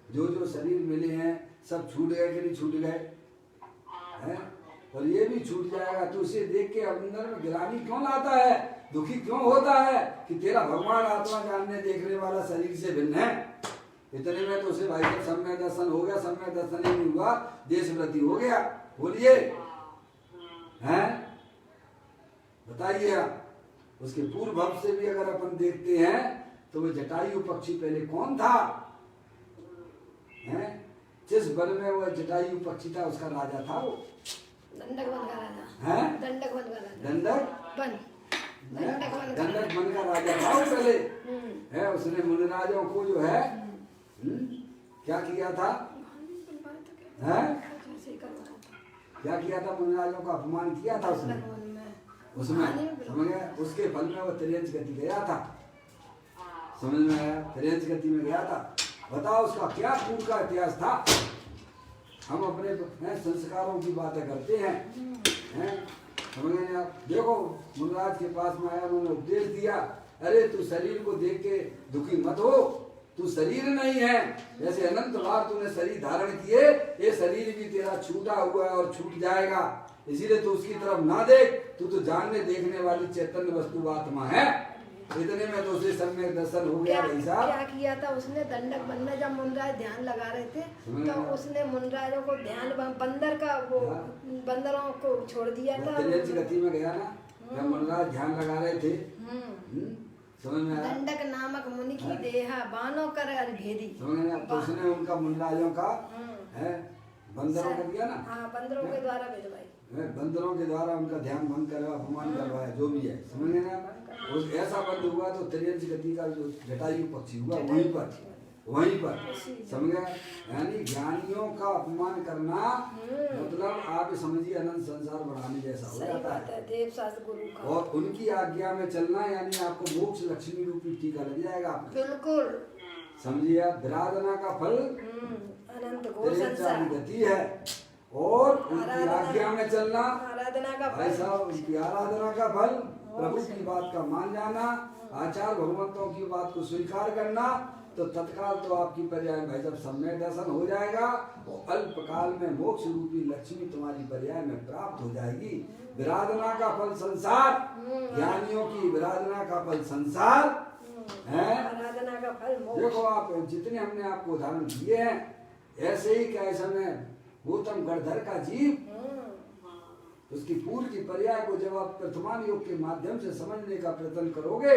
जो जो शरीर मिले हैं सब छूट गए कि नहीं छूट गए? और ये भी छूट जाएगा तो उसे देख के अंदर में गिरानी क्यों लाता है? दुखी क्यों होता है कि तेरा भगवान आत्मा जानने देखने वाला शरीर से भिन्न है। इतने में तो उसे भाई का सम्यक दर्शन हो गया। सम्यक दर्शन ही नहीं हुआ, देशव्रति हो गया। बोलिए, हैं? बताइए आप। उसके पूर्व भव से भी अगर अपन देखते हैं तो वो जटायु पक्षी पहले कौन था? हैं? जिस वन में वो जटायु पक्षी था उसका राजा था वो दंडक वन का राजा। हैं? दंडक वन का राजा। दंडक वन का राजा था वो पहले। है उसने मुनिराजों को जो है क्या किया था? हैं? क्या किया था? मुनिराजों का अपमान किया था उसने। समझ गया? उसके फल में वो त्रियंच गति गया था। समझ में आया? त्रियंच गति में गया था। बताओ उसका क्या पूर्व का इतिहास था। हम अपने संस्कारों की बातें करते हैं। समझ गए आप? देखो मुनिराज के पास में आया, उन्होंने उपदेश दिया, अरे तू शरीर को देख के दुखी मत हो, तू शरीर नहीं है। जैसे अनंत बार तूने शरीर धारण किए, ये शरीर भी तेरा छूटा हुआ है और छूट जाएगा। इसीलिए तू उसकी तरफ ना देख, तू तो जानने देखने वाली चैतन्य वस्तु आत्मा है। इतने में तो उसे सम्यक दर्शन हो गया भाई साहब। क्या किया था उसने? दंडक वन में जब मुनराज ध्यान लगा रहे थे तो उसने मुनराजों को ध्यान बंदर का वो बंदरों को छोड़ दिया था। तेज गति में गया ना जब मुनराज ध्यान लगा रहे थे। समझ में आया? दंडक नामक मुनि की देहा बानों कर भेदी। समझ में आया? तो उसने उनका मुनराजों का है बंदरों को दिया ना। हाँ, बंदरों के द्वारा भेजवाई। बंदरों के द्वारा उनका ध्यान भंग करवा अपमान करवाया जो भी है। समझ में आया? उस ऐसा बंद हुआ तो त्रियंच गति का जो जटायु पक्षी हुआ वहीं पर समझ गया। यानी ज्ञानियों का अपमान करना मतलब आप समझिए अनंत संसार बढ़ाने जैसा हो जाता है। देव शास्त्र गुरु का। और उनकी आज्ञा में चलना यानी आपको मोक्ष लक्ष्मी रूपी टीका लग जाएगा आपको। बिल्कुल समझिए आप विराधना का फल अनंत घोर संसार गति है और उनकी आज्ञा में चलना आराधना का फल। ऐसा उनकी आराधना का फल प्रभु की बात का मान जाना आचार्य भगवंतों की बात को स्वीकार करना तो तत्काल तो आपकी पर्याय भाई जब सम्यक दर्शन हो जाएगा और अल्प काल में मोक्ष रूपी लक्ष्मी तुम्हारी पर्याय में प्राप्त हो जाएगी। विराधना का फल संसार, ज्ञानियों की विराधना का फल संसार है। आराधना का फल मोक्ष। देखो आप जितने हमने आपको उदाहरण दिए हैं ऐसे ही क्या समय गौतम गणधर का जीव उसकी पूर्व की पर्याय को जब आप प्रथमान योग के माध्यम से समझने का प्रयत्न करोगे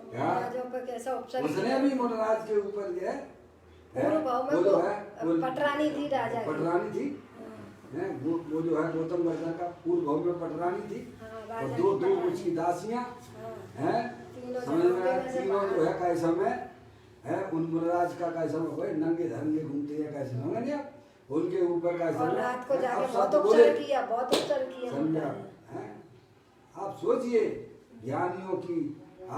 उसने भी मुनराज के ऊपर गए पटरानी थी राजा पटरानी थी वो जो है गौतम गणधर का पूर्व भाव में पटरानी थी और दो उसकी दासियां हैं। समझ में आया? तीनों जो है कैसा में है उन मुनराज का कैसा में नंगे धरंगे घूमते हैं कैसे समझ नहीं आप उनके ऊपर का और रात को जाके बहुत उपचार किया समझा है। आप सोचिए ज्ञानियों की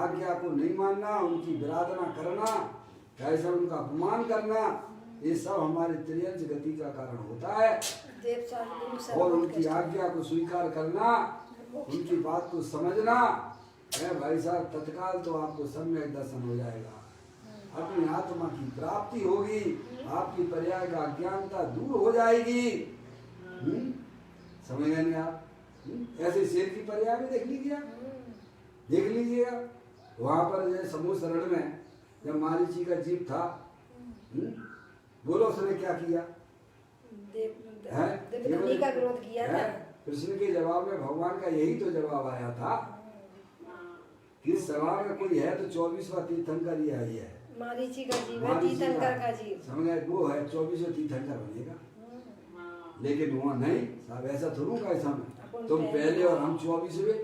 आज्ञा को नहीं मानना उनकी विराधना करना कैसा उनका अपमान करना ये सब हमारे त्रियंच गति का कारण होता है। और उनकी आज्ञा को स्वीकार करना उनकी बात को समझना है भाई साहब तत्काल तो आपको सम्यक दर्शन हो जाएगा। अपनी आत्मा की प्राप्ति होगी आपकी पर्याय का अज्ञानता दूर हो जाएगी। समझ गए नहीं आप? ऐसे शेर की पर्याय भी देख लीजिएगा वहां पर जो समूह शरण में जब मारीची का जीव था बोलो उसने क्या किया का विरोध किया था। कृष्ण के जवाब में भगवान का यही तो जवाब आया था कि सवाल में कोई है तो 24वां तीर्थंकर ही है मारीची का जीव है तीर्थंकर का जीव। समझ गए? वो है 24वां तीर्थंकर बनेगा लेकिन वहाँ नहीं साहब ऐसा थोड़ा कैसा में तुम पहले और हम 24वें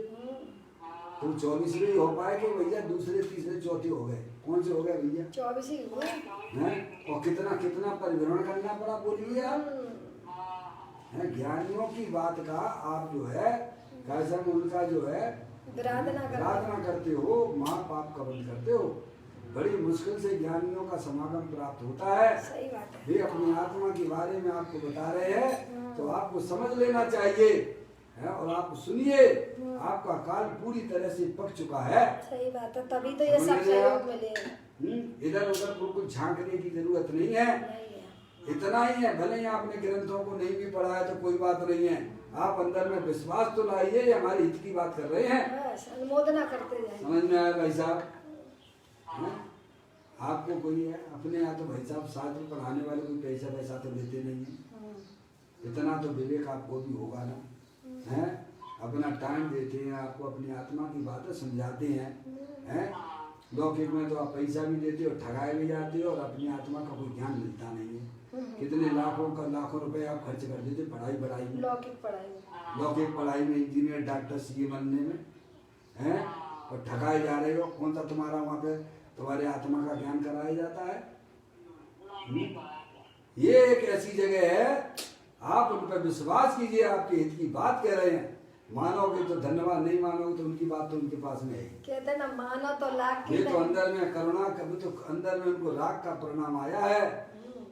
तुम 24वें हो पाए कि भैया दूसरे तीसरे चौथे हो गए। कौन से हो गए भैया? 24 ही हुए हैं। और कितना परिभ्रमण करना पड़ा बोलिए आप है। ज्ञानियों की बात का आप जो है कैसा उनका जो है विराधना करते हो महापाप का बंद करते हो। बड़ी मुश्किल से ज्ञानियों का समागम प्राप्त होता है। सही बात है। वे अपनी आत्मा के बारे में आपको बता रहे हैं तो आपको समझ लेना चाहिए है और आप सुनिए आपका काल पूरी तरह से पक चुका है। सही बात है तभी तो ये सब सहयोग मिले। इधर उधर कुछ झांकने की जरूरत नहीं है इतना ही है। भले ही आपने ग्रंथों को नहीं भी पढ़ा है तो कोई बात नहीं है आप अंदर में विश्वास तो लाइए हमारे हित की बात कर रहे हैं अनुमोदना करते जाइए। समझ में आया भाई साहब? आपको कोई है अपने यहाँ तो भाई साहब शास्त्र पढ़ाने वाले कोई पैसा तो देते नहीं है। इतना तो विवेक आपको भी होगा ना है। अपना टाइम देते हैं आपको अपनी आत्मा की बातें समझाते हैं लौकिक में तो आप पैसा भी देते हो ठगाए भी जाते हो और अपनी आत्मा का कोई ज्ञान मिलता नहीं है। कितने लाखों रुपए आप खर्च कर देते पढ़ाई में लौकिक पढ़ाई में इंजीनियर डॉक्टर सीए बनने में हैं और ठगाए जा रहे हो। कौन सा तुम्हारा वहाँ पे तुम्हारे आत्मा का ज्ञान कराया जाता है? ये एक ऐसी जगह है आप उन पर विश्वास कीजिए आपके हित की बात कह रहे हैं। मानोगे तो धन्यवाद नहीं मानोगे तो उनकी बात तो उनके पास में है। कहते हैं ना मानो तो लाख ये तो अंदर में करुणा कभी तो अंदर में उनको राग का परिणाम आया है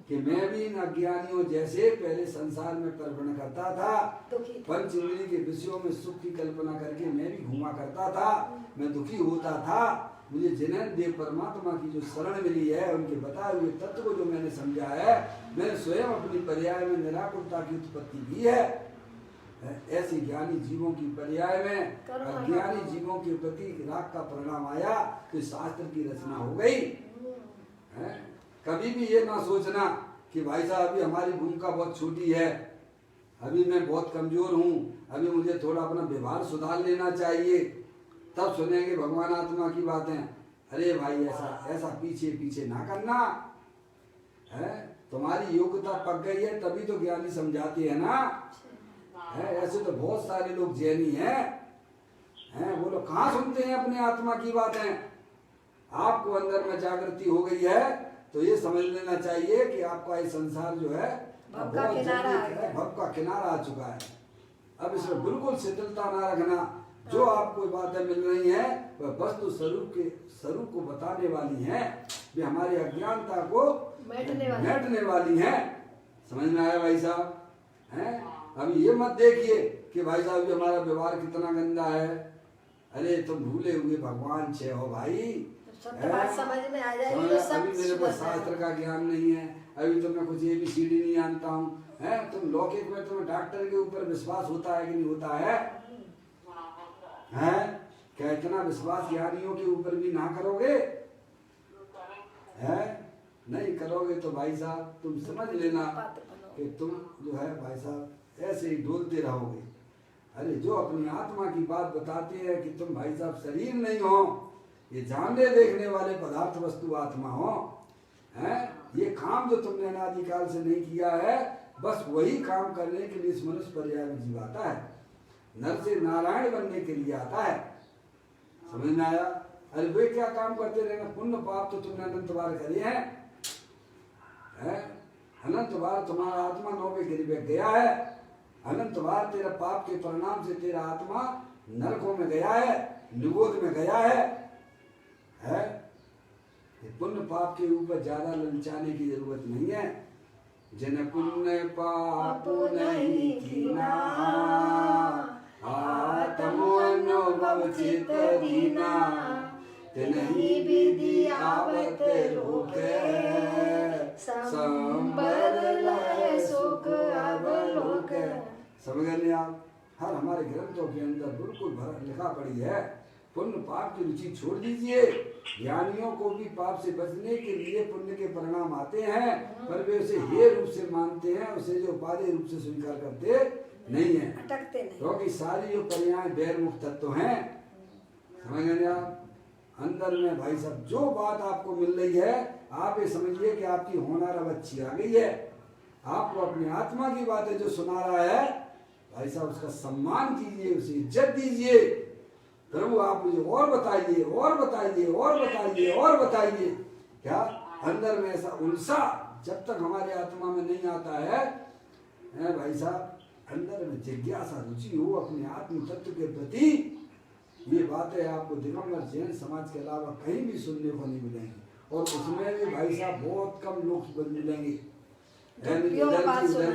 कि मैं भी इन अज्ञानियों जैसे पहले संसार में परिभ्रमण करता था पंच इंद्रिय के विषयों में सुख की कल्पना करके मैं भी घूमा करता था मैं दुखी होता था। मुझे जिन्हें देव परमात्मा की जो शरण मिली है उनके बताए हुए तत्व को जो मैंने समझा है मैंने स्वयं अपनी पर्याय में निराकुरता की उत्पत्ति की है ऐसी ज्ञानी जीवों की पर्याय में अज्ञानी जीवों के प्रति राग का परिणाम आया तो शास्त्र की रचना हो गई है। कभी भी ये ना सोचना कि भाई साहब अभी हमारी भूमिका बहुत छोटी है, अभी मैं बहुत कमजोर हूँ, अभी मुझे थोड़ा अपना व्यवहार सुधार लेना चाहिए, तब सुनेंगे भगवान आत्मा की बातें। अरे भाई ऐसा ऐसा पीछे पीछे ना करना है। तुम्हारी योग्यता पक गई है तभी तो ज्ञानी समझाती है ना है। ऐसे तो बहुत सारे लोग जैनी हैं वो लोग कहाँ सुनते हैं अपने आत्मा की बातें। आपको अंदर में जागृति हो गई है तो ये समझ लेना चाहिए कि आपका ये संसार जो है भव का किनारा आ गया, भव का किनारा आ चुका है। अब इसमें बिल्कुल शिथिलता ना रखना। जो आपको बातें मिल रही हैं वह वस्तु स्वरूप को बताने वाली हैं, वे हमारी अज्ञानता को मेटने वाली हैं। समझ में आया भाई साहब हैं? अभी ये मत देखिए कि भाई साहब हमारा व्यवहार कितना गंदा है। अरे तुम भूले हुए भगवान छे हो भाई, समझ में आ जाएगी तो सब। अभी मेरे पास शास्त्र का ज्ञान नहीं है, अभी तो मैं कुछ ABCD नहीं जानता हूँ है। तुम लौकिक में तुम्हें डॉक्टर के ऊपर विश्वास होता है कि नहीं होता है? क्या इतना विश्वास ज्ञानियों के ऊपर भी ना करोगे है? नहीं करोगे तो भाई साहब तुम समझ लेना कि तुम जो है भाई साहब ऐसे ही डोलते रहोगे। अरे जो अपनी आत्मा की बात बताते हैं कि तुम भाई साहब शरीर नहीं हो, ये जानने देखने वाले पदार्थ वस्तु आत्मा हो हैं। ये काम जो तुमने अनादिकाल से नहीं किया है, बस वही काम करने के लिए इस मनुष्य पर्याय में जीव आता है, नर से नारायण बनने के लिए आता है। समझ में आया? अरे वे क्या काम करते रहना, पुण्य पाप तो तुमने अनंत बार करे हैं अनंत बार तुम्हारा आत्मा 9 पे गिर गया है, अनंत बार तेरा पाप के परिणाम से तेरा आत्मा नरकों में गया है, निगोद में गया है? पुण्य पाप के ऊपर ज्यादा ललचाने की जरूरत नहीं है। जिन पुण्य पाप नहीं कीना, आत्मोनुभव चित दीना, तिन्हि विधि आवत रोके, संबर लय सुख अवलोक। समझ गए आप? हर हमारे ग्रंथों के अंदर बिल्कुल लिखा पड़ी है, पुण्य पाप की रुचि छोड़ दीजिए। ज्ञानियों को भी पाप से बचने के लिए पुण्य के परिणाम आते हैं, पर वे उसे हे रूप से मानते हैं, उसे जो उपादेय रूप से स्वीकार करते नहीं है, अटकते नहीं। क्योंकि सारी जो पर्याय बैर मुक्त तत्व हैं। समझ गए आप? अंदर में भाई साहब जो बात आपको मिल रही है, आप ये समझिए कि आपकी होनार अब अच्छी आ गई है। आपको अपनी आत्मा की बातें जो सुना रहा है भाई साहब, उसका सम्मान कीजिए, उसे इज्जत दीजिए। प्रभु आप मुझे और बताइए और बताइए और बताइए और बताइए। क्या अंदर में ऐसा उल्सा जब तक हमारे आत्मा में नहीं आता है भाई साहब, अंदर में जिज्ञासा रुचि हो अपने आत्म तत्व के प्रति, ये बातें आपको दिगंबर जैन समाज के अलावा कहीं भी सुनने को नहीं मिलेंगी। और उसमें भी भाई साहब बहुत कम लोग मिलेंगे इधर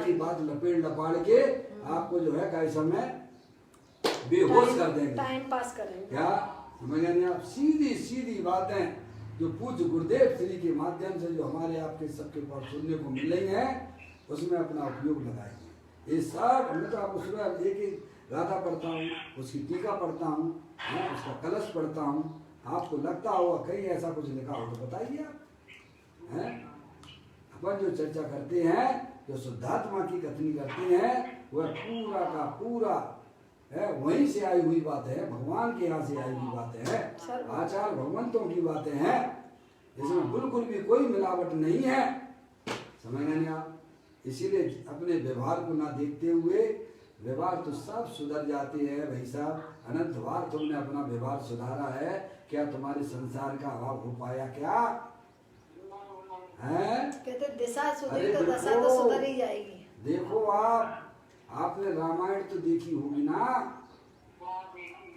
की बात लपेट लपाड़ के आपको जो है कई समय बेहोश कर देंगे, टाइम पास करेंगे। क्या समझ नहीं आप? सीधी सीधी बातें जो पूज्य गुरुदेव श्री के माध्यम से जो हमारे आपके सबके पास सुनने को मिल रही हैं, उसमें अपना उपयोग लगाएंगे। ये सब मैं तो आप उसमें एक एक गाथा पढ़ता हूँ, उसकी टीका पढ़ता हूँ, उसका कलश पढ़ता हूँ। आपको लगता होगा कहीं ऐसा कुछ लिखा हो तो बताइए आप हैं। अपन जो चर्चा करते हैं, जो शुद्धात्मा की कथनी करते हैं, वह पूरा का पूरा है वहीं से आई हुई बात है, भगवान के यहाँ से आई हुई बातें हैं, आचार भगवंतों की बातें हैं। इसमें बिल्कुल भी कोई मिलावट नहीं है। समझ गए आप? इसीलिए अपने व्यवहार को ना देखते हुए, व्यवहार तो सब सुधर जाते हैं भाई साहब। अनंत बार तुमने अपना व्यवहार सुधारा है, क्या तुम्हारे संसार का अभाव हो पाया क्या है? कहते दिशा सुधरी तो दशा तो सुधर ही जाएगी। देखो आपने रामायण तो देखी होगी ना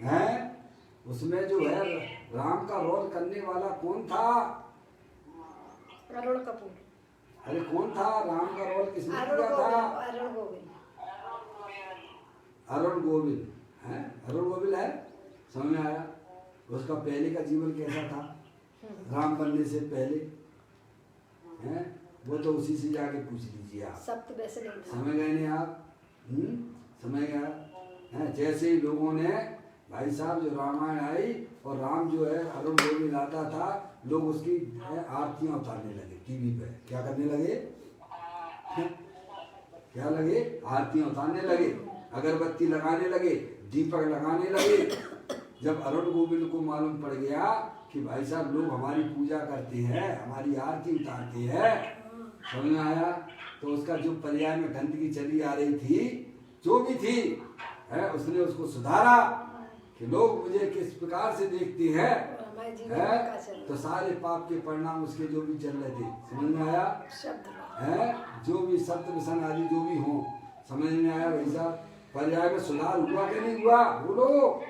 है? उसमें जो है राम का रोल करने वाला कौन था? अरुण कपूर। अरे कौन था? राम का रोल किसने किया था? अरुण गोविल। अरुण गोविल है? अरुण गोविल है? समझ में आया? उसका पहले का जीवन कैसा था राम बनने से पहले है? वो तो उसी से जाके पूछ लीजिए आप। सब तो वैसे नहीं था। समझ गए नहीं आप? समझ गया? जैसे ही लोगों ने भाई साहब जो रामायण आई और राम जो है अरुण गोविंद लाता था, लोग उसकी आरतियां उतारने लगे टीवी पे। क्या करने लगे? क्या लगे? आरतियां उतारने लगे, अगरबत्ती लगाने लगे, दीपक लगाने लगे। जब अरुण गोविंद को मालूम पड़ गया कि भाई साहब लोग हमारी पूजा करते हैं, हमारी आरती उतारते हैं, समझ में आया, तो उसका जो पर्याय में गंदगी चली आ रही थी, जो भी थी उसने उसको सुधारा कि लोग मुझे किस प्रकार से देखते हैं, तो सारे पाप के परिणाम उसके जो भी चल रहे थे, समझ में आया है, जो भी सत्य व्यसन आदि जो भी हो, समझ में आया भाई साहब। पर्याय में सुधार हुआ कि नहीं हुआ? बोलो।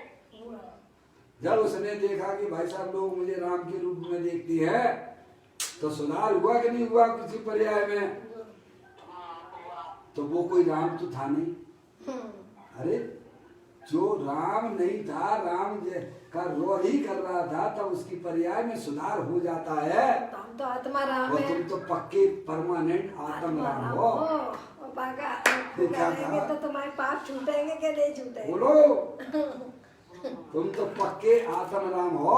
जब उसने देखा कि भाई साहब लोग मुझे राम के रूप में देखते हैं, तो सुधार हुआ कि नहीं हुआ किसी पर्याय में? तो वो कोई राम तो था नहीं। अरे जो राम नहीं था, राम का रोल ही कर रहा था, तब उसकी पर्याय में सुधार हो जाता है। तुम तो आत्मा राम और है, तुम तो पक्के परमानेंट आत्म राम हो। तो तुम्हारे पाप छूटेंगे कि नहीं छूटेंगे? बोलो। तुम तो पक्के आत्म राम हो।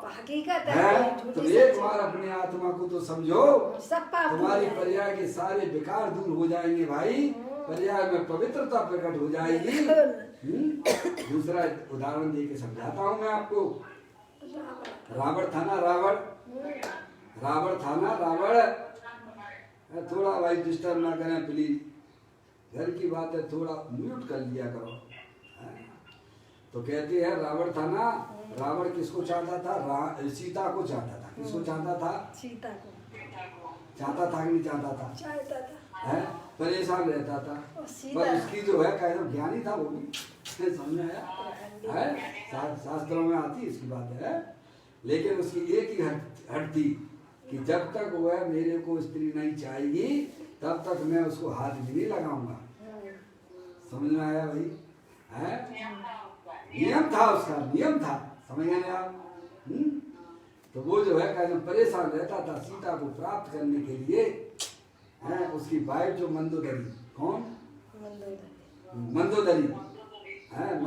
हकीकत है तो एक बार अपने आत्मा को तो समझो, सब पाप तुम्हारी पर्याय के सारे विकार दूर हो जाएंगे भाई, पर्याय में पवित्रता प्रकट हो जाएगी। दूसरा उदाहरण दे के समझाता हूँ मैं आपको। रावण था ना, रावण था ना, रावण। थोड़ा भाई डिस्टर्ब ना करें प्लीज, घर की बात है, थोड़ा म्यूट कर लिया करो। तो कहते हैं रावण था ना, रावण किसको चाहता था? सीता को चाहता था। किसको चाहता था? सीता को। चाहता था कि नहीं चाहता था? चाहता था। है परेशान रहता था, पर उसकी जो है कहना ज्ञानी था वो भी, समझ में आया है, शास्त्रों में आती इसकी बात है। लेकिन उसकी एक ही हट थी कि जब तक वह मेरे को स्त्री नहीं चाहेगी, तब तक मैं उसको हाथ भी नहीं लगाऊंगा। समझ में आया भाई? है नियम था उसका, नियम था, समझ गए आप? तो वो जो है कहना परेशान रहता था सीता को प्राप्त करने के लिए। है उसकी वाइफ जो मंदोदरी, कौन? मंदोदरी है।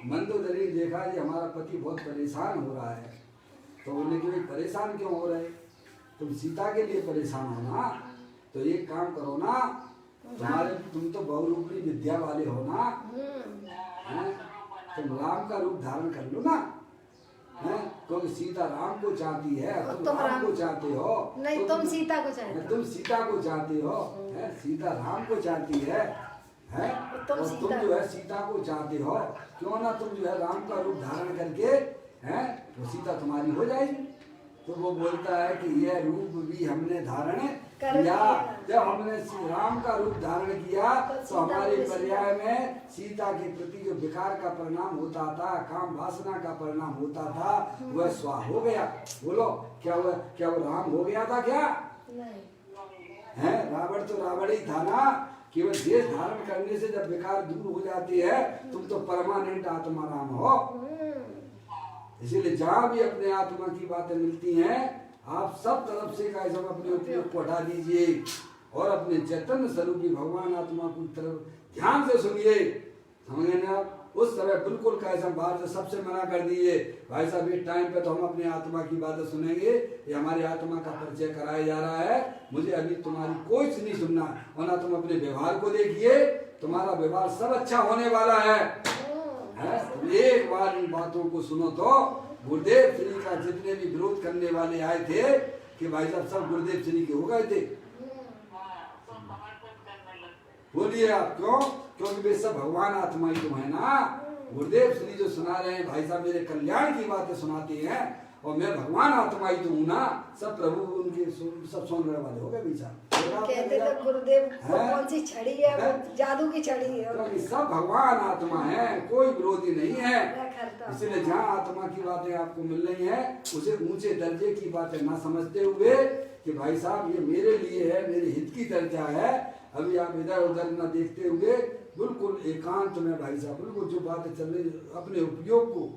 मंदोदरी देखा जी हमारा पति बहुत परेशान हो रहा है, तो बोले कि भाई परेशान क्यों हो रहे? तुम सीता के लिए परेशान हो ना, तो एक काम करो ना, तुम तो बहुरूपी विद्या वाले हो ना, तुम राम का रूप धारण कर लो ना, क्योंकि सीता राम को चाहती है, तुम राम को चाहते हो। नहीं, तुम सीता को चाहते हो। तुम सीता को चाहते हो, सीता राम को चाहती है, और तुम जो है सीता को चाहते हो, क्यों ना तुम जो है राम का रूप धारण करके तो सीता तुम्हारी हो जाएगी। तो वो बोलता है कि यह रूप भी हमने धारण किया, जब हमने श्री राम का रूप धारण किया तो हमारे पर्याय में सीता के प्रति जो विकार का परिणाम होता था, काम वासना का परिणाम होता था, वह स्वाह हो गया। बोलो क्या वो राम हो गया था क्या? नहीं है, रावण तो रावण ही था ना। केवल देश धारण करने से जब विकार दूर हो जाती है, तुम तो परमानेंट आत्मा राम हो। इसीलिए जहाँ भी अपने आत्मा की बातें मिलती हैं, आप सब तरफ से का सब अपने उपयोग को हटा दीजिए और अपने चैतन्य स्वरूपी भगवान आत्मा की तरफ ध्यान से सुनिए। समझे ना आप? उस समय बिल्कुल कैसा बाहर से सबसे मना कर दीजिए, भाई साहब इस टाइम पे तो हम अपने आत्मा की बातें सुनेंगे, ये हमारी आत्मा का परिचय कराया जा रहा है, मुझे अभी तुम्हारी कोई नहीं सुनना, और ना तुम अपने व्यवहार को देखिए, तुम्हारा व्यवहार सब अच्छा होने वाला है। तुम एक बार इन बातों को सुनो तो गुरुदेव श्री का जितने भी विरोध करने वाले आए थे कि भाई साहब सब गुरुदेव श्री के हो गए थे। बोलिए आप क्यों? क्योंकि वे सब भगवान आत्मा ही तो है ना। गुरुदेव श्री जो सुना रहे हैं भाई साहब मेरे कल्याण की बातें सुनाते हैं, और मैं भगवान आत्मा ही तो हूँ ना। सब प्रभु उनके सब सुनने वाले हो गए बीचा। कहते तो गुरुदेव कौन सी छड़ी है, वो जादू की छड़ी है। तो सब भगवान आत्मा है, कोई विरोधी नहीं है। इसलिए जहाँ आत्मा की बातें आपको मिल रही है, उसे ऊंचे दर्जे की बातें ना समझते हुए कि भाई साहब ये मेरे लिए है, मेरे हित की चर्चा है, अभी आप इधर उधर न देखते हुए बिल्कुल एकांत में भाई साहब बिल्कुल जो बातें चल रही अपने उपयोग को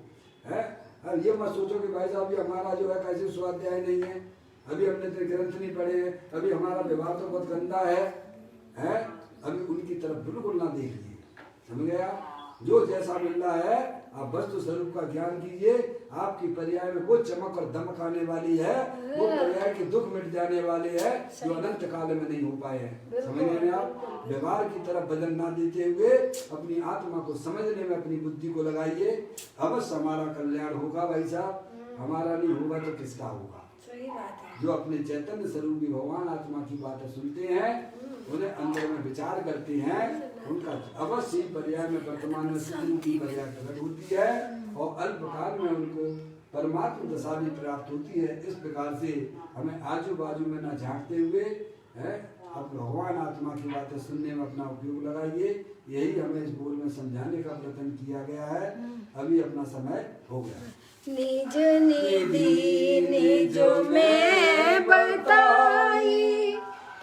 है। अब ये मत सोचो कि भाई साहब ये हमारा जो है कैसे स्वाध्याय नहीं है, अभी हमने तो ग्रंथ नहीं पढ़े हैं, अभी हमारा व्यवहार तो बहुत गंदा है। अभी उनकी तरफ बिल्कुल ना देखिए, समझ गया? जो जैसा मिल रहा है आप वस्तु स्वरूप का ज्ञान कीजिए। आपकी पर्याय में वो चमक और दमक आने वाली है, वो पर्याय के दुख मिट जाने वाले हैं जो अनंत काल में नहीं हो पाए हैं। समझ रहे हैं आप? व्यवहार की तरफ बदल ना देते हुए अपनी आत्मा को समझने में अपनी बुद्धि को लगाइए। अवश्य हमारा कल्याण होगा भाई साहब, हमारा नहीं होगा तो किसका होगा? सही बात है। जो अपने चैतन्य स्वरूपी भगवान आत्मा की बातें सुनते हैं, उन्हें अंदर में विचार करते हैं, उनका अवश्य ही पर्याय में वर्तमान में सुख की पर्याय प्रकट होती है और अल्प काल में उनको परमात्मा दशा भी प्राप्त होती है। इस प्रकार से हमें आजू बाजू में न झांकते हुए अब भगवान आत्मा की बातें सुनने में अपना उपयोग लगाइए। यही हमें इस बोल में समझाने का प्रयत्न किया गया है। अभी अपना समय हो गया। निज निधि निज में बताई,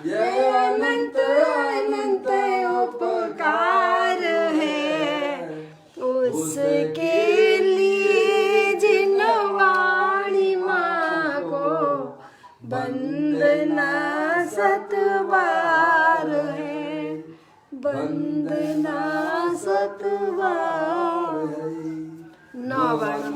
ये अनंत अनंत उपकार है, उसके लिए जिन वाणी माँ को वंदना सतबार है, वंदना सतबार। नौ बार